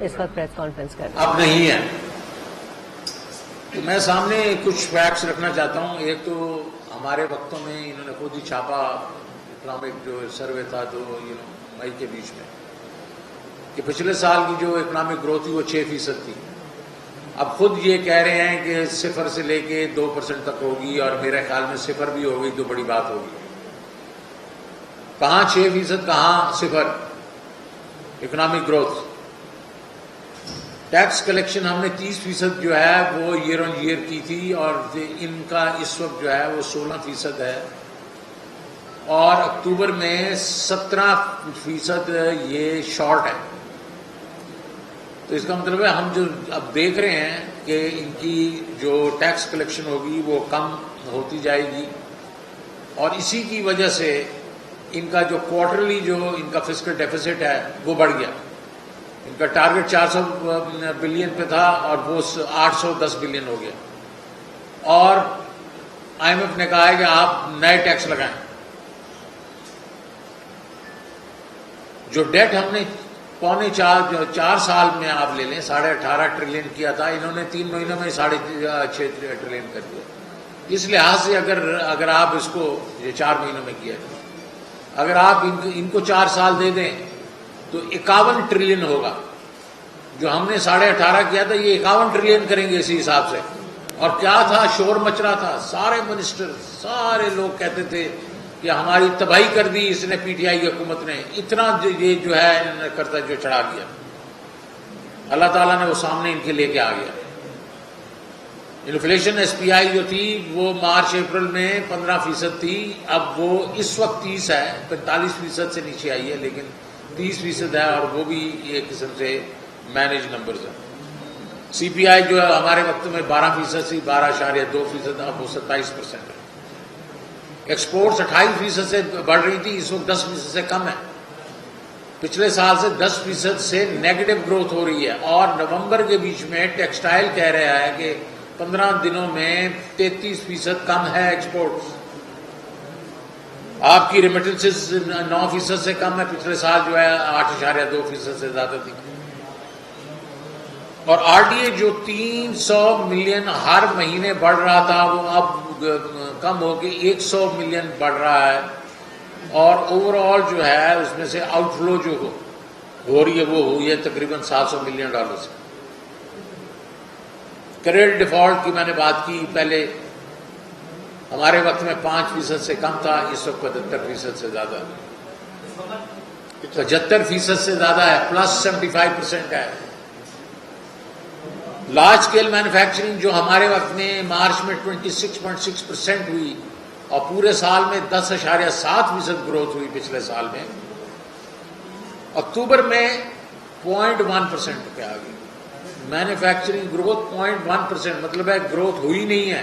اس وقت press conference کر اب نہیں ہے. تو میں سامنے کچھ فیکٹس رکھنا چاہتا ہوں. ایک تو ہمارے وقتوں میں انہوں نے خود ہی چھاپا اکنامک جو سروے تھا 2 مئی کے بیچ میں کہ پچھلے سال کی جو اکنامک گروتھ تھی وہ 6% تھی. اب خود یہ کہہ رہے ہیں کہ 0 سے لے کے 2% تک ہوگی, اور میرے خیال میں 0 بھی ہوگی تو بڑی بات ہوگی. کہاں 6%, کہاں 0 اکنامک گروتھ. ٹیکس کلیکشن ہم نے 30% جو ہے وہ ایئر آن ایئر کی تھی, اور ان کا اس وقت جو ہے وہ 16% ہے, اور اکتوبر میں 17% یہ شارٹ ہے. تو اس کا مطلب ہے ہم جو اب دیکھ رہے ہیں کہ ان کی جو ٹیکس کلیکشن ہوگی وہ کم ہوتی جائے گی, اور اسی کی وجہ سے ان کا جو کوارٹرلی جو ان کا فسکل ڈیفیسٹ ہے وہ بڑھ گیا. ان کا ٹارگٹ 400 بلین پہ تھا اور وہ 810 بلین ہو گیا. اور آئی ایم ایف نے کہا ہے کہ آپ نئے ٹیکس لگائیں. جو ڈیٹ ہم نے 4 سال میں آپ لے لیں 18.5 ٹریلین کیا تھا, انہوں نے 3 مہینوں میں 6.5 ٹریلین کر دیا. اس لحاظ سے اگر آپ اس کو یہ 4 مہینوں میں کیا ہے, اگر آپ ان کو 4 سال دے دیں تو 51 ٹریلین ہوگا. جو ہم نے 18.5 کیا تھا یہ 51 ٹریلین کریں گے اسی حساب سے. اور کیا تھا, شور مچ رہا تھا, سارے منسٹر سارے لوگ کہتے تھے کہ ہماری تباہی کر دی اس نے پی ٹی آئی کی حکومت نے, اتنا یہ جو ہے انہوں نے کرتا جو چڑھا دیا. اللہ تعالیٰ نے وہ سامنے ان کے لے کے آ گیا. انفلیشن ایس پی آئی جو تھی وہ مارچ اپریل میں 15% تھی, اب وہ اس وقت 30 ہے, 45% سے نیچے آئی ہے, لیکن 30% ہے, اور وہ بھی ایک قسم سے مینج نمبرز ہیں. سی پی آئی جو ہے ہمارے وقت میں 12% سی, 12.2%, اب وہ 27% ہے. ایکسپورٹس 28% سے بڑھ رہی تھی, اس وقت 10% سے کم ہے. پچھلے سال سے 10% سے نیگیٹو گروتھ ہو رہی ہے, اور نومبر کے بیچ میں ٹیکسٹائل کہہ رہا ہے کہ 15 دنوں میں 33% کم ہے ایکسپورٹس. آپ کی ریمیٹنسز 9% سے کم ہے, پچھلے سال جو ہے 8.2% سے زیادہ تھی. اور آر ڈی اے جو 300 ملین ہر مہینے بڑھ رہا تھا وہ اب کم ہو کے 100 ملین بڑھ رہا ہے, اور اوور آل جو ہے اس میں سے آؤٹ فلو جو ہو رہی ہے وہ ہوئی ہے تقریباً $700 ملین سے. کریڈٹ ڈیفالٹ کی میں نے بات کی پہلے, ہمارے وقت میں 5% سے کم تھا, اس وقت 75% سے زیادہ, 75% سے زیادہ ہے, پلس 75% ہے. لارج اسکیل مینوفیکچرنگ جو ہمارے وقت میں مارچ میں 26.6% ہوئی, اور پورے سال میں 10.7% گروتھ ہوئی پچھلے سال میں, اکتوبر میں 0.1% پہ آ گئی. مینوفیکچرنگ گروتھ 0.1%, مطلب ہے گروتھ ہوئی نہیں ہے.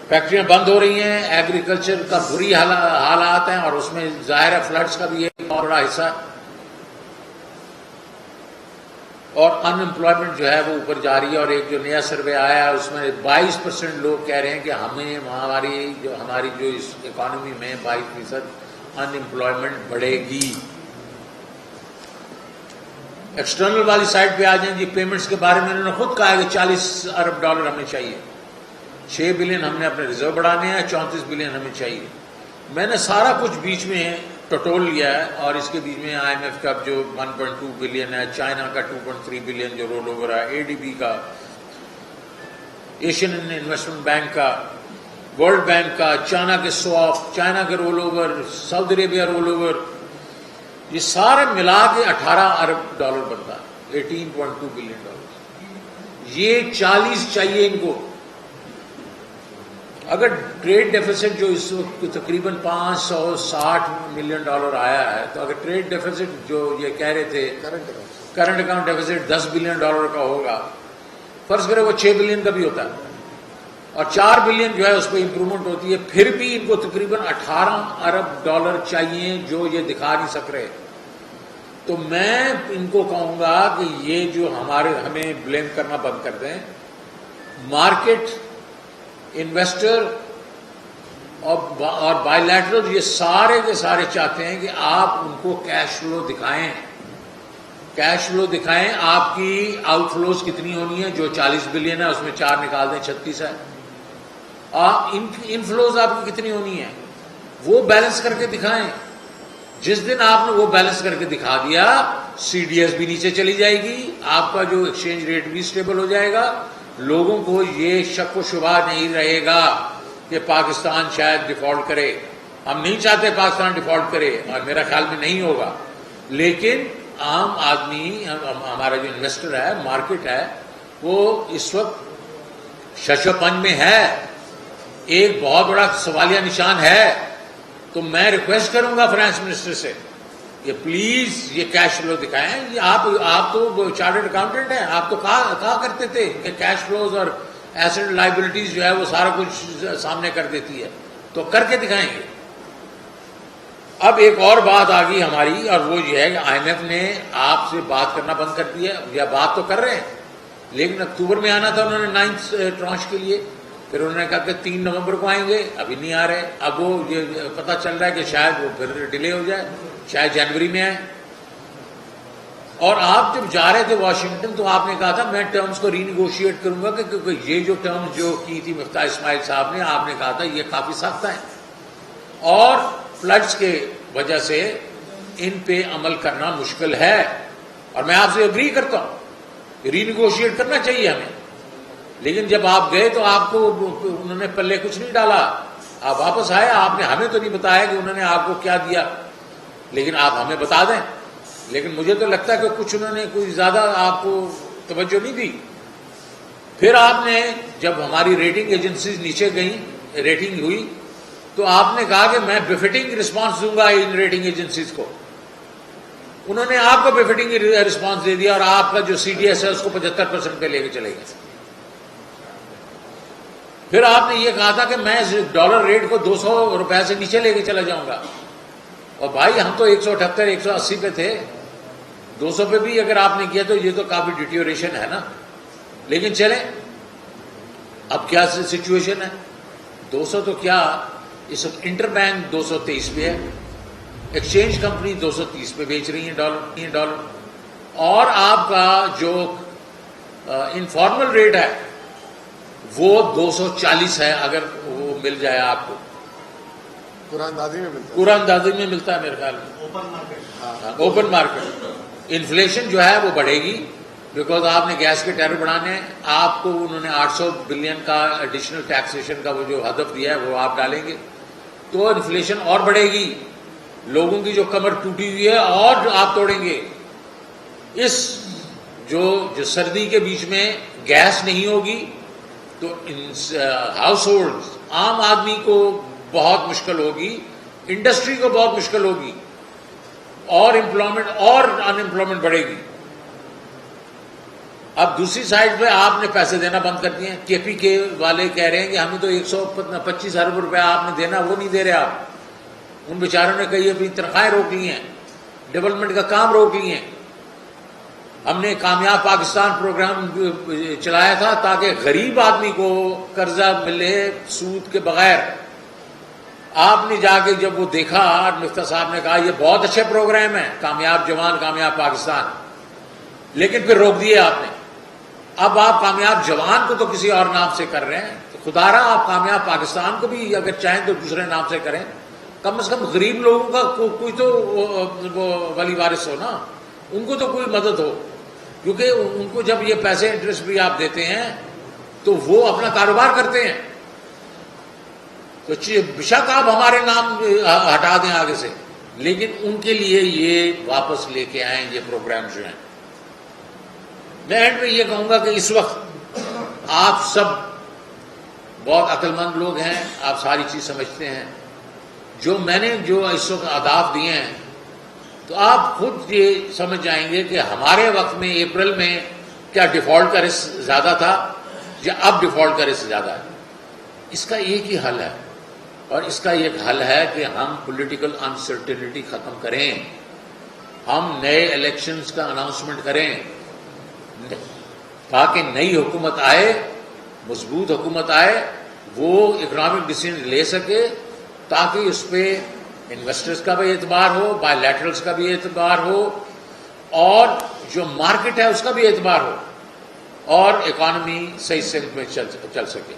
فیکٹریاں بند ہو رہی ہیں, ایگریکلچر کا بری حالات ہیں, اور اس میں ظاہر ہے فلڈس کا بھی ایک اور بڑا حصہ, اور ان امپلائمنٹ جو ہے وہ اوپر جا رہی ہے. اور ایک جو نیا سروے آیا ہے اس میں 22% لوگ کہہ رہے ہیں کہ ہماری جو اس اکانومی میں 22% ان امپلائمنٹ بڑھے گی. ایکسٹرنل والی سائڈ پہ آ جائیں جی, پیمنٹس کے بارے میں انہوں نے خود کہا ہے کہ $40 ارب ہمیں چاہیے, 6 بلین ہم نے اپنے ریزرو بڑھانے ہیں, 34 بلین ہمیں چاہیے. میں نے سارا کچھ بیچ میں ٹٹول لیا ہے, اور اس کے بیچ میں آئی ایم ایف کا جو 1.2 بلین ہے, چائنا کا 2.3 بلین جو رول اوور ہے, اے ڈی بی کا, ایشین انویسٹمنٹ بینک کا, ورلڈ بینک کا, چائنا کے سواپ, چائنا کے رول اوور, سعودی عربیہ رول اوور, یہ سارے ملا کے $18 ارب بنتا ہے, $18.2 بلین. یہ 40 چاہیے ان کو. اگر ٹریڈ ڈیفیسٹ جو اس وقت تقریباً $560 ملین آیا ہے, تو اگر ٹریڈ ڈیفیسٹ جو یہ کہہ رہے تھے کرنٹ اکاؤنٹ ڈیفیسٹ $10 بلین کا ہوگا, فرض کرے وہ 6 بلین کا بھی ہوتا ہے, اور 4 بلین جو ہے اس پہ امپرومنٹ ہوتی ہے, پھر بھی ان کو تقریباً $18 ارب چاہیے جو یہ دکھا نہیں سک رہے. تو میں ان کو کہوں گا کہ یہ جو ہمیں بلیم کرنا بند کر دیں. مارکیٹ, انویسٹر اور بائی لیٹرل یہ سارے کے سارے چاہتے ہیں کہ آپ ان کو کیش فلو دکھائیں, کیش فلو دکھائیں آپ کی آؤٹ فلوز کتنی ہونی ہے. جو 40 بلین ہے اس میں 4 نکال دیں 36 ہے. ان فلوز آپ کی کتنی ہونی ہے وہ بیلنس کر کے دکھائیں. جس دن آپ نے وہ بیلنس کر کے دکھا دیا سی ڈی ایس بھی نیچے چلی جائے گی, آپ کا جو ایکسچینج ریٹ بھی اسٹیبل ہو جائے گا. لوگوں کو یہ شک و شبہ نہیں رہے گا کہ پاکستان شاید ڈیفالٹ کرے. ہم نہیں چاہتے پاکستان ڈیفالٹ کرے اور میرا خیال میں نہیں ہوگا, لیکن عام آدمی ہمارا جو انویسٹر ہے مارکیٹ ہے وہ اس وقت شش و پنج میں ہے, ایک بہت بڑا سوالیہ نشان ہے. تو میں ریکویسٹ کروں گا فائنانس منسٹر سے کہ پلیز یہ کیش فلو دکھائیں. یہ آپ تو چارٹرڈ اکاؤنٹنٹ ہیں, آپ تو کہا کرتے تھے کہ کیش فلوز اور ایسٹ لائبلٹیز جو ہے وہ سارا کچھ سامنے کر دیتی ہے, تو کر کے دکھائیں گے. اب ایک اور بات آ گئی ہماری, اور وہ یہ ہے کہ آئی ایم ایف نے آپ سے بات کرنا بند کر دیا. یا بات تو کر رہے ہیں, لیکن اکتوبر میں آنا تھا انہوں نے 9 ٹرانچ کے لیے. پھر انہوں نے کہا کہ 3 نومبر کو آئیں گے, ابھی نہیں آ رہے. اب وہ یہ پتہ چل رہا ہے کہ شاید وہ پھر ڈیلے ہو جائے, شاید جنوری میں آئے. اور آپ جب جا رہے تھے واشنگٹن تو آپ نے کہا تھا میں ٹرمز کو ری نیگوشیٹ کروں گا, کیونکہ یہ جو ٹرمز جو کی تھی مفتاح اسماعیل صاحب نے, آپ نے کہا تھا یہ کافی سخت ہیں اور فلڈز کے وجہ سے ان پہ عمل کرنا مشکل ہے. اور میں آپ سے اگری کرتا ہوں کہ ری نیگوشیٹ کرنا چاہیے ہمیں. لیکن جب آپ گئے تو آپ کو انہوں نے پلے کچھ نہیں ڈالا. آپ واپس آئے, آپ نے ہمیں تو نہیں بتایا کہ انہوں نے آپ کو کیا دیا, لیکن آپ ہمیں بتا دیں. لیکن مجھے تو لگتا ہے کہ کچھ انہوں نے کوئی زیادہ آپ کو توجہ نہیں دی. پھر آپ نے جب ہماری ریٹنگ ایجنسیز نیچے گئیں, ریٹنگ ہوئی, تو آپ نے کہا کہ میں بفٹنگ رسپانس دوں گا ان ریٹنگ ایجنسیز کو. انہوں نے آپ کو بفٹنگ رسپانس دے دیا اور آپ کا جو سی ڈی ایس ہے اس کو 75% پہ لے کے چلے گئے. پھر آپ نے یہ کہا تھا کہ میں ڈالر ریٹ کو 200 روپے سے نیچے لے کے چلا جاؤں گا. اور بھائی ہم تو 178 180 پہ تھے, 200 پہ بھی اگر آپ نے کیا تو یہ تو کافی ڈیٹیوریشن ہے نا. لیکن چلیں, اب کیا سچویشن ہے, 200 تو کیا, اس وقت انٹر بینک 223 پہ ہے, ایکسچینج کمپنی 230 پہ بیچ رہی ہیں ڈالر, اور آپ کا جو انفارمل ریٹ ہے وہ 240 ہے. اگر وہ مل جائے آپ کو, قرآن میں ملتا ہے میرے خیال میں, اوپن مارکیٹ. انفلیشن جو ہے وہ بڑھے گی بیکاز آپ نے گیس کے ٹیرف بڑھانے ہیں. آپ کو انہوں نے 800 بلین کا ایڈیشنل ٹیکسیشن کا وہ جو ہدف دیا ہے وہ آپ ڈالیں گے تو انفلیشن اور بڑھے گی. لوگوں کی جو کمر ٹوٹی ہوئی ہے اور آپ توڑیں گے. اس جو سردی کے بیچ میں گیس نہیں ہوگی تو ہاؤس ہولڈ عام آدمی کو بہت مشکل ہوگی, انڈسٹری کو بہت مشکل ہوگی, اور امپلائمنٹ اور انمپلائمنٹ بڑھے گی. اب دوسری سائڈ پہ آپ نے پیسے دینا بند کر دیے ہیں. کے پی کے والے کہہ رہے ہیں کہ ہمیں تو 125 ارب روپے آپ نے دینا, وہ نہیں دے رہے آپ. ان بیچاروں نے کئی اپنی تنخواہیں روک لی ہیں, ڈیولپمنٹ کا کام روک لی ہیں. ہم نے کامیاب پاکستان پروگرام چلایا تھا تاکہ غریب آدمی کو قرضہ ملے سود کے بغیر. آپ نے جا کے جب وہ دیکھا, مفتاح صاحب نے کہا یہ بہت اچھے پروگرام ہیں, کامیاب جوان کامیاب پاکستان, لیکن پھر روک دیے آپ نے. اب آپ کامیاب جوان کو تو کسی اور نام سے کر رہے ہیں, تو خدا رہا آپ کامیاب پاکستان کو بھی اگر چاہیں تو دوسرے نام سے کریں. کم از کم غریب لوگوں کا کوئی تو ولی وارث ہو نا, ان کو تو کوئی مدد ہو, کیونکہ ان کو جب یہ پیسے انٹرسٹ بھی آپ دیتے ہیں تو وہ اپنا کاروبار کرتے ہیں. تو بشک آپ ہمارے نام ہٹا دیں آگے سے, لیکن ان کے لیے یہ واپس لے کے آئیں یہ پروگرام جو ہیں. میں اینڈ میں یہ کہوں گا کہ اس وقت آپ سب بہت عقل مند لوگ ہیں, آپ ساری چیز سمجھتے ہیں. جو میں نے جو اس وقت اہداف دیے ہیں تو آپ خود یہ سمجھ جائیں گے کہ ہمارے وقت میں اپریل میں کیا ڈیفالٹ کا رسک زیادہ تھا یا اب ڈیفالٹ کا رسک زیادہ ہے. اس کا ایک ہی حل ہے, اور اس کا ایک حل ہے کہ ہم پولیٹیکل انسرٹینٹی ختم کریں, ہم نئے الیکشنز کا اناؤنسمنٹ کریں تاکہ نئی حکومت آئے, مضبوط حکومت آئے, وہ اکنامک ڈیسیژن لے سکے تاکہ اس پہ انویسٹرز کا بھی اعتبار ہو, بائی لیٹرلز کا بھی اعتبار ہو, اور جو مارکیٹ ہے اس کا بھی اعتبار ہو اور اکانومی صحیح سمت میں چل سکے.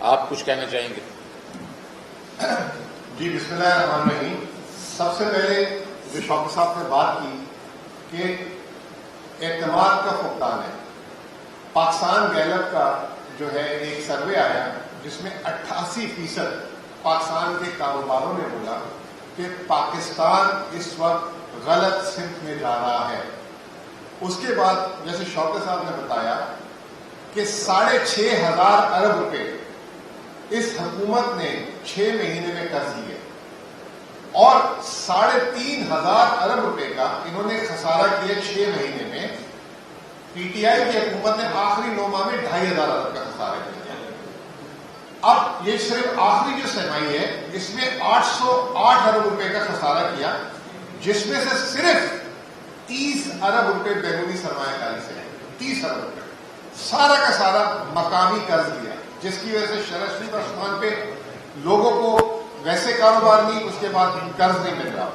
آپ کچھ کہنا چاہیں گے؟ جی بسم اللہ الرحمن الرحیم. سب سے پہلے جو شوکت صاحب نے بات کی کہ اعتماد کا فقدان ہے. پاکستان گیلپ کا جو ہے ایک سروے آیا جس میں 88% پاکستان کے کاروباروں نے بولا کہ پاکستان اس وقت غلط سمت میں جا رہا ہے. اس کے بعد جیسے شوکت صاحب نے بتایا کہ 6,500 ارب روپے اس حکومت نے 6 مہینے میں قرض دیے اور 3,500 ارب روپے کا انہوں نے خسارہ کیا 6 مہینے میں. پی ٹی آئی کی حکومت نے آخری 9 ماہ میں 2,500 ارب کا خسارہ کیا. اب یہ صرف آخری جو سرمائی ہے اس میں 808 ارب روپے کا خسارہ کیا جس میں سے صرف 30 ارب روپے بیرونی سرمایہ کاری سے ہے. 30 ارب روپے سارا کا سارا مقامی قرض لیا جس کی وجہ سے شرح سود آسمان پہ لوگوں کو ویسے کاروبار نہیں, اس کے بعد قرض نہیں مل رہا.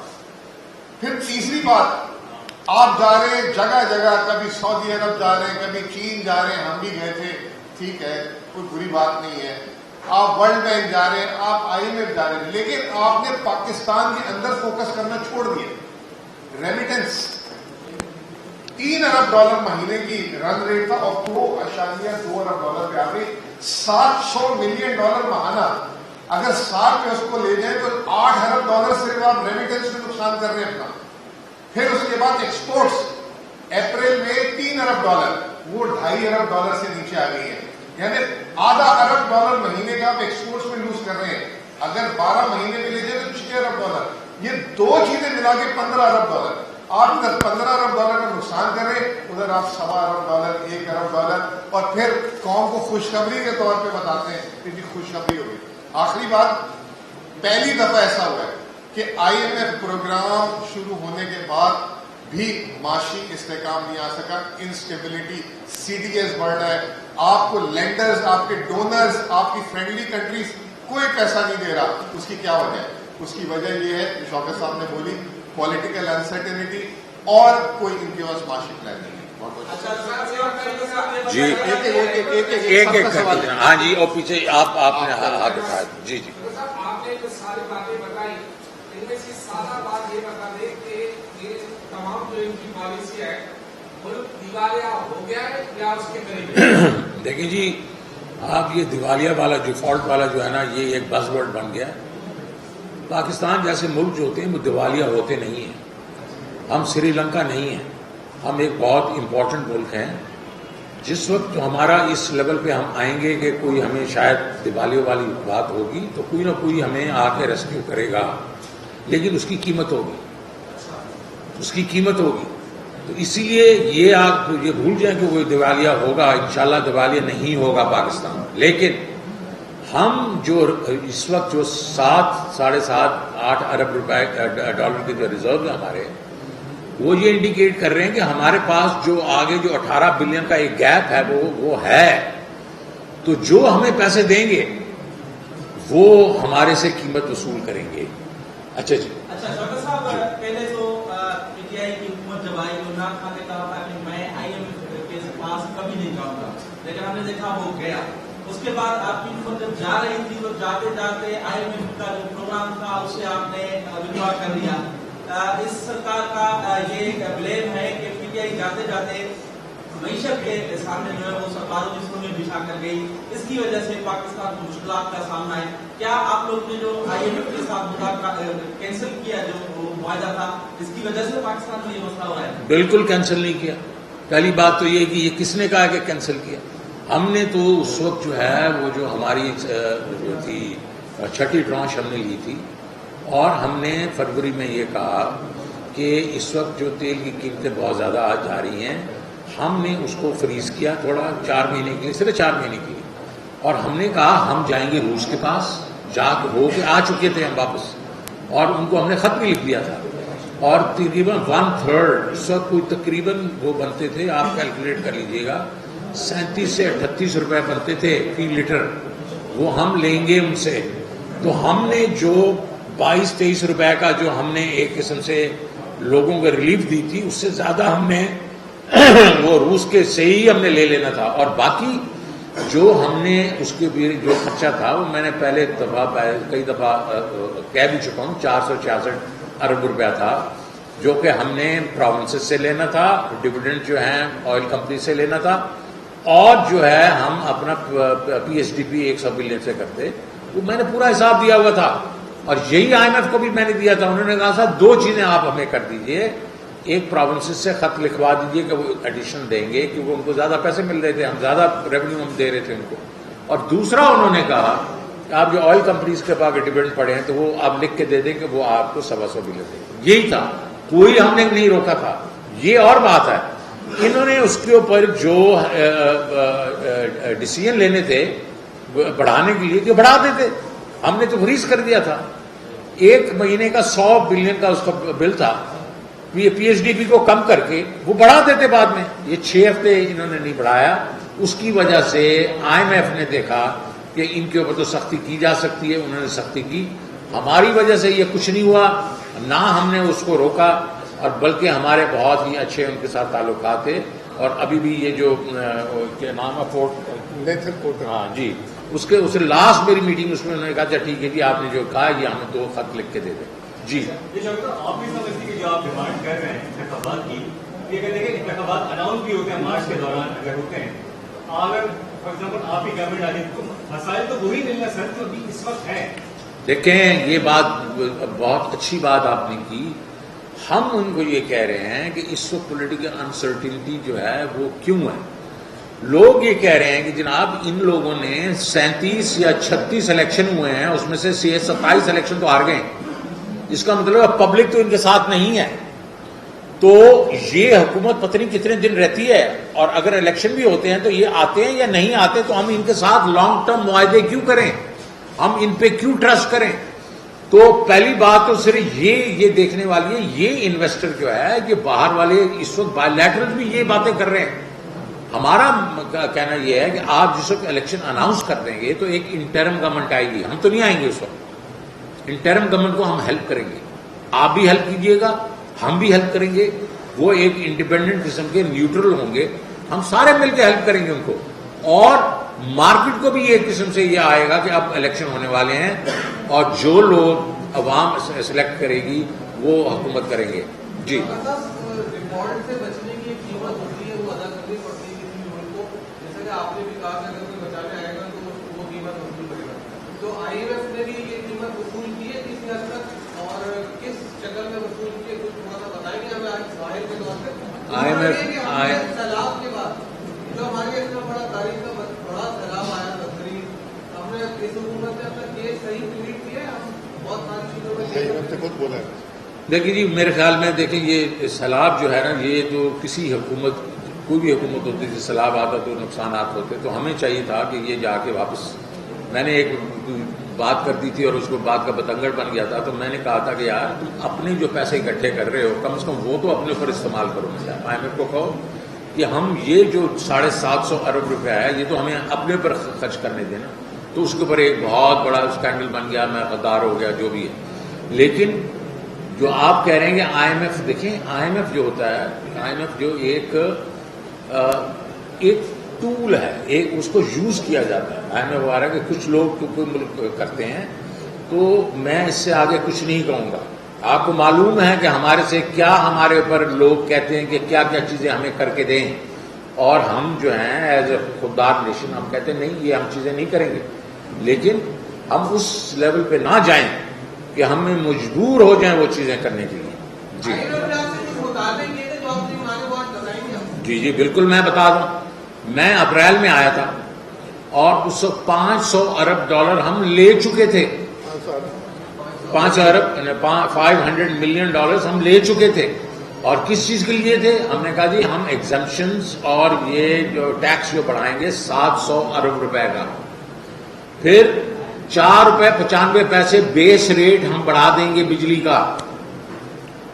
پھر تیسری بات, آپ جا رہے ہیں جگہ جگہ, کبھی سعودی عرب جا رہے ہیں, کبھی چین جا رہے ہیں, ہم بھی گئے تھے, ٹھیک ہے کوئی بری بات نہیں ہے. آپ ورلڈ بینک جا رہے ہیں, آپ آئی ایم ایف جا رہے ہیں, لیکن آپ نے پاکستان کے اندر فوکس کرنا چھوڑ دیا. ریمیٹنس 3 ارب ڈالر مہینے کی رن ریٹ تھا اور 2.2 ارب ڈالر پہ آ گئی. 700 ملین ڈالر ماہانہ. اگر سال میں اس کو لے جائیں تو 8 ارب ڈالر صرف آپ ریمیٹنس میں نقصان کر رہے ہیں اپنا. پھر اس کے بعد ایکسپورٹس اپریل میں 3 ارب ڈالر, وہ 2.5 ارب ڈالر سے نیچے آ گئی ہے. یعنی آدھا ارب ڈالر مہینے کا آپ ایکسپورٹس میں لوز کر رہے ہیں. اگر 12 مہینے میں لے جائیں تو 6 ارب ڈالر. یہ 2 چیزیں ملا کے 15 ارب ڈالر. آپ ادھر 15 ارب ڈالر کا نقصان کر رہے ہیں, ادھر آپ 1.25 ارب ڈالر, 1 ارب ڈالر, اور پھر قوم کو خوشخبری کے طور پہ بتاتے ہیں کہ جی خوشخبری ہوگی. آخری بات, پہلی دفعہ ایسا ہوا ہے کہ آئی ایم ایف پروگرام شروع ہونے کے بعد بھی معاشی استحکام نہیں آ سکا. انسٹیبلٹی, سی ڈی ایس بڑھ رہا ہے, آپ کو لینڈرز, آپ کے ڈونرز, آپ کی فرینڈلی کنٹریز کوئی پیسہ نہیں دے رہا. اس کی کیا وجہ ہے؟ اس کی وجہ یہ ہے کہ شوکت صاحب نے بولی پولیٹیکل انسرٹینٹی اور کوئی ان کے پاس معاشی پلان نہیں ہے. جی ایک ہاں جی, اور پیچھے آپ نے ہاتھ اٹھایا. جی جی آپ نے جو ساری باتیں بتائی ان میں سے سارا بات یہ بتا دیں کہ یہ تمام جو ان کی پالیسی ہے ملک دیوالیہ ہو گیا ہے یا اس کے قریب؟ دیکھیں جی, آپ یہ دیوالیہ والا ڈیفالٹ والا جو ہے نا, یہ ایک بز ورڈ بن گیا ہے. پاکستان جیسے ملک جو ہوتے ہیں وہ دیوالیہ ہوتے نہیں ہیں. ہم سری لنکا نہیں ہیں, ہم ایک بہت امپورٹنٹ ملک ہیں. جس وقت جو ہمارا اس لیول پہ ہم آئیں گے کہ کوئی ہمیں شاید دیوالیہ والی بات ہوگی تو کوئی نہ کوئی ہمیں آ کے ریسکیو کرے گا, لیکن اس کی قیمت ہوگی, اس کی قیمت ہوگی. تو اسی لیے یہ آپ یہ بھول جائیں کہ وہ دیوالیہ ہوگا. انشاءاللہ دیوالیہ نہیں ہوگا پاکستان. لیکن ہم جو اس وقت جو 7-8 ارب ڈالر کے جو ریزرو ہیں ہمارے, وہ یہ انڈیکیٹ کر رہے ہیں کہ ہمارے پاس جو آگے جو 18 بلین کا ایک گیپ ہے وہ ہے. تو جو ہمیں پیسے دیں گے وہ ہمارے سے قیمت وصول کریں گے. اچھا جی, شوکت صاحب, پہلے تو پی ٹی آئی کی حکومت جب آئی تو عمران خان نے کہا تھا کہ میں آئی ایم ایف کے پاس کبھی نہیں جاؤں گا, لیکن ہم نے دیکھا وہ گیا. اس کے بعد آپ کی حکومت جب جا رہی تھی تو جاتے جاتے آئی ایم ایف کا جو پروگرام تھا اسے آپ نے وڈرا کر لیا. اس سرکار کا یہ بلیم ہے کہ پی ٹی آئی جاتے جاتے معیشت کے سامنے جو ہے وہ سرکاروں جسموں میں بچھا کر گئی. اس کی وجہ سے پاکستان کو مشکلات کا سامنا ہے. کیا آپ لوگ نے جو آئی ایم ایف کے ساتھ کینسل کیا جو معاہدہ تھا, اس کی وجہ سے پاکستان میں یہ مسئلہ ہو رہا ہے؟ بالکل کینسل نہیں کیا. پہلی بات تو یہ کہ یہ کس نے کہا کہ کینسل کیا. ہم نے تو اس وقت جو ہے وہ جو ہماری جو تھی 6ٹھی ٹرانش ہم نے لی تھی, اور ہم نے فروری میں یہ کہا کہ اس وقت جو تیل کی قیمتیں بہت زیادہ آج جا رہی ہیں, ہم نے اس کو فریز کیا تھوڑا 4 مہینے کے لیے, صرف 4 مہینے کے لیے. اور ہم نے کہا ہم جائیں گے روس کے پاس, جا ہو کے آ چکے تھے ہم واپس, اور ان کو ہم نے خط بھی لکھ دیا تھا. اور تقریباً 1/3 اس وقت کوئی تقریباً وہ بنتے تھے, آپ کیلکولیٹ کر لیجئے گا, 37 سے 38 روپے بنتے تھے فی لیٹر, وہ ہم لیں گے ان سے. تو ہم نے جو 22-23 روپے کا جو ہم نے ایک قسم سے لوگوں کو ریلیف دی تھی اس سے زیادہ ہم نے وہ روس کے سے ہی ہم نے لے لینا تھا. اور باقی جو ہم نے اس کے بھی جو خرچہ تھا وہ میں نے پہلے کئی دفعہ کہہ بھی چکا ہوں 466 ارب روپیہ تھا جو کہ ہم نے پروونسز سے لینا تھا, ڈویڈنڈ جو ہیں آئل کمپنی سے لینا تھا, اور جو ہے ہم اپنا P S D P 100 billion سے کرتے. وہ میں نے پورا حساب دیا ہوا تھا اور یہی آئی ایم ایف کو بھی میں نے دیا تھا. انہوں نے کہا تھا 2 چیزیں آپ ہمیں کر دیجئے, ایک پروونسز سے خط لکھوا دیجئے کہ وہ ایڈیشن دیں گے کیونکہ ان کو زیادہ پیسے مل رہے تھے, ہم زیادہ ریونیو ہم دے رہے تھے ان کو, اور دوسرا انہوں نے کہا کہ آپ جو آئل کمپنیز کے پاس ڈویڈنڈ پڑے ہیں تو وہ آپ لکھ کے دے دیں کہ وہ آپ کو 125 بلین دیں. یہی تھا, کوئی ہم نے نہیں روکا تھا. یہ اور بات ہے انہوں نے اس کے اوپر جو ڈیسیژن لینے تھے بڑھانے کے لیے کہ بڑھا دیتے, ہم نے تو فریز کر دیا تھا. 1 مہینے کا 100 بلین کا اس کا بل تھا, پی ایچ ڈی پی کو کم کر کے وہ بڑھا دیتے بعد میں. یہ 6 ہفتے انہوں نے نہیں بڑھایا. اس کی وجہ سے آئی ایم ایف نے دیکھا کہ ان کے اوپر تو سختی کی جا سکتی ہے, انہوں نے سختی کی. ہماری وجہ سے یہ کچھ نہیں ہوا, نہ ہم نے اس کو روکا, اور بلکہ ہمارے بہت ہی اچھے ان کے ساتھ تعلقات تھے. اور ابھی بھی یہ جو کیا نام ہے فورٹ, ہاں جی, اس کے لاسٹ میری میٹنگ اس میں انہوں نے کہا ٹھیک ہے جی آپ نے جو کہا یہ ہمیں 2 خط لکھ کے دے دیں. جی آپ بھی سمجھتی کہ جو آپ ڈیمانڈ کر رہے ہیں انتخابات کی, یہ کہتے ہیں کہ انتخابات اناؤنس بھی ہوتے ہیں مارچ کے دوران اگر ہوتے ہیں, اگر فار ایگزامپل آپ کی گورنمنٹ آ جائے تو مسائل تو وہی ملنا سر جو بھی اس وقت ہے. دیکھیں یہ بات بہت اچھی بات آپ نے کی. ہم ان کو یہ کہہ رہے ہیں کہ اس وقت پولیٹیکل انسرٹینٹی جو ہے وہ کیوں ہے. لوگ یہ کہہ رہے ہیں کہ جناب ان لوگوں نے 37 یا 36 الیکشن ہوئے ہیں, اس میں سے 27 الیکشن تو ہار گئے ہیں. اس کا مطلب پبلک تو ان کے ساتھ نہیں ہے. تو یہ حکومت پتہ نہیں کتنے دن رہتی ہے, اور اگر الیکشن بھی ہوتے ہیں تو یہ آتے ہیں یا نہیں آتے, تو ہم ان کے ساتھ لانگ ٹرم معاہدے کیوں کریں, ہم ان پہ کیوں ٹرسٹ کریں. تو پہلی بات تو صرف یہ دیکھنے والی ہے, یہ انویسٹر جو ہے یہ باہر والے اس وقت بائی لیٹرل بھی یہ باتیں کر رہے ہیں. ہمارا کہنا یہ ہے کہ آپ جس وقت الیکشن اناؤنس کر دیں گے تو ایک انٹرم گورنمنٹ آئے گی, ہم تو نہیں آئیں گے اس وقت. انٹرم گورنمنٹ کو ہم ہیلپ کریں گے, آپ بھی ہیلپ کیجئے گا, ہم بھی ہیلپ کریں گے. وہ ایک انڈیپینڈنٹ قسم کے نیوٹرل ہوں گے, ہم سارے مل کے ہیلپ کریں گے ان کو. اور مارکیٹ کو بھی ایک قسم سے یہ آئے گا کہ اب الیکشن ہونے والے ہیں اور جو لوگ عوام سلیکٹ کرے گی وہ حکومت کریں گے. جی ریفارڈ سے بچنے کی قیمت ہوتی ہے, وہ ادا کرنی پڑتی ہے کسی ملک کو. جیسا کہ آپ نے بھی کہا کہ اگر کوئی بچانے آئے گا تو وہ قیمت وصول کرے گا. تو آئی ایم ایف نے بھی یہ قیمت وصول کی ہے کسی حد تک, اور کس شکل میں وصول کی ہے کچھ تھوڑا سا بتائیں گے ہمیں ظاہر کے طور پہ. آئی ایم ایف سیلاب کے بعد جو ہمارے اتنا بڑا تاریخ کا بڑا سیلاب آیا بدترین, ہم نے اس حکومت نے اپنا کیس صحیح ٹویٹ کیا ہے. ہم بہت ساری چیزوں میں دیکھیے جی, میرے خیال میں دیکھیں یہ سیلاب جو ہے نا, یہ تو کسی حکومت کوئی بھی حکومت ہوتی تھی سیلاب آتا تو نقصانات ہوتے, تو ہمیں چاہیے تھا کہ یہ جا کے واپس, میں نے ایک بات کر دی تھی اور اس کو بات کا بتنگڑ بن گیا تھا, تو میں نے کہا تھا کہ یار تم اپنے جو پیسے اکٹھے کر رہے ہو کم از کم وہ تو اپنے اوپر استعمال کرو. آئی ایم ایف کو کہو کہ ہم یہ جو 750 ارب روپیہ ہے یہ تو ہمیں اپنے پر خرچ کرنے دینا. تو اس کے اوپر ایک بہت بڑا اسکینڈل بن گیا, میں غدار ہو گیا, جو بھی ہے. لیکن جو آپ کہہ رہے ہیں کہ آئی ایم ایف, دیکھیں آئی ایم ایف جو ہوتا ہے, آئی ایم ایف جو ایک ٹول ہے, ایک اس کو یوز کیا جاتا ہے. آئی ایم ایف وغیرہ کہ کچھ لوگ تو کوئی ملک کرتے ہیں, تو میں اس سے آگے کچھ نہیں کہوں گا. آپ کو معلوم ہے کہ ہمارے سے کیا ہمارے اوپر لوگ کہتے ہیں کہ کیا کیا چیزیں ہمیں کر کے دیں, اور ہم جو ہیں ایز اے خوددار نیشن ہم کہتے ہیں نہیں یہ ہم چیزیں نہیں کریں گے. لیکن ہم اس لیول پہ نہ جائیں کہ ہمیں مجبور ہو جائیں وہ چیزیں کرنے کے لیے. جی جی جی بالکل, میں بتا دوں, میں اپریل میں آیا تھا اور اس وقت $500 ارب ہم لے چکے تھے. 500 ملین ڈالر ہم لے چکے تھے. اور کس چیز کے لیے تھے؟ ہم نے کہا جی ہم ایگزمپشنز اور یہ جو ٹیکس جو بڑھائیں گے 700 ارب روپے کا, پھر $4.95 بیس ریٹ ہم بڑھا دیں گے بجلی کا,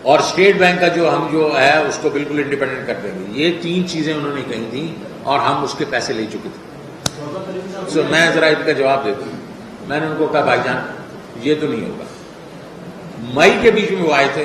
اور اسٹیٹ بینک کا جو ہم جو ہے اس کو بالکل انڈیپینڈنٹ کر دیں گے. یہ 3 چیزیں انہوں نے کہی تھیں اور ہم اس کے پیسے لے چکے تھے. میں ذرا ان کا جواب دیتا ہوں. میں نے ان کو کہا بھائی جان یہ تو نہیں ہوگا. مئی کے بیچ میں وہ آئے تھے,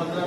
15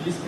20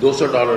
$200,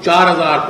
4,000,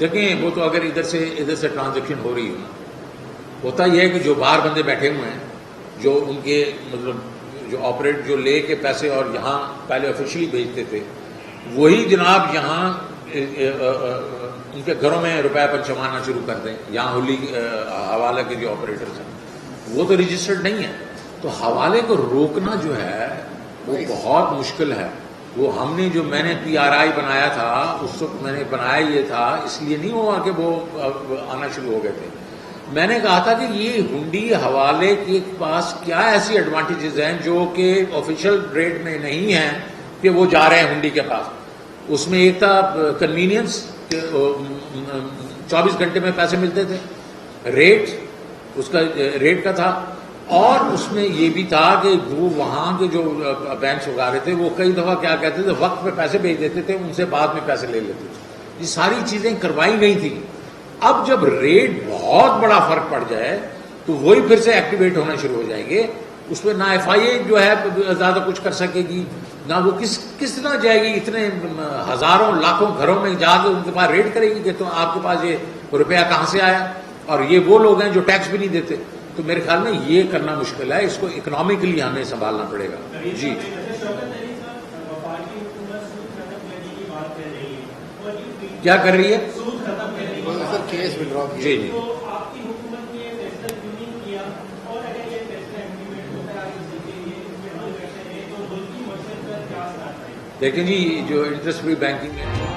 دیکھیں وہ تو اگر ادھر سے ٹرانزیکشن ہو رہی ہو نا، ہوتا یہ ہے کہ جو باہر بندے بیٹھے ہوئے ہیں، جو ان کے مطلب جو آپریٹ جو لے کے پیسے اور یہاں پہلے آفیشلی بھیجتے تھے، وہی جناب یہاں ان کے گھروں میں روپے پنچمانا شروع کر دیں. یہاں ہولی حوالے کے جو آپریٹرز ہیں وہ تو رجسٹرڈ نہیں ہیں. تو حوالے کو روکنا جو ہے وہ بہت مشکل ہے. وہ ہم نے جو میں نے PRI بنایا تھا اس وقت میں نے بنایا یہ تھا، اس لیے نہیں ہوا کہ وہ آنا شروع ہو گئے تھے. میں نے کہا تھا کہ یہ ہنڈی حوالے کے پاس کیا ایسی ایڈوانٹیجز ہیں جو کہ آفیشیل ریٹ میں نہیں ہیں کہ وہ جا رہے ہیں ہنڈی کے پاس. اس میں ایک تھا کنوینئنس کہ 24 گھنٹے میں پیسے ملتے تھے، ریٹ اس کا ریٹ کا تھا، اور اس میں یہ بھی تھا کہ وہ وہاں کے جو بینکس وغیرہ تھے وہ کئی دفعہ کیا کہتے تھے وقت پہ پیسے بھیج دیتے تھے، ان سے بعد میں پیسے لے لیتے تھے. یہ ساری چیزیں کروائی گئی تھیں. اب جب ریٹ بہت بڑا فرق پڑ جائے تو وہی پھر سے ایکٹیویٹ ہونا شروع ہو جائیں گے. اس پہ نہ FIA جو ہے زیادہ کچھ کر سکے گی، نہ وہ کس طرح جائے گی اتنے ہزاروں لاکھوں گھروں میں جا کے ان کے پاس ریٹ کرے گی کہ تو آپ کے پاس یہ روپیہ کہاں سے آیا. اور یہ وہ لوگ ہیں جو ٹیکس بھی نہیں دیتے. تو میرے خیال میں یہ کرنا مشکل ہے. اس کو اکنامکلی ہمیں سنبھالنا پڑے گا. جی کیا کر رہی ہے؟ سر کیس ودرا جی جی دیکھیں جی جو انٹرسٹ فری بینکنگ ہے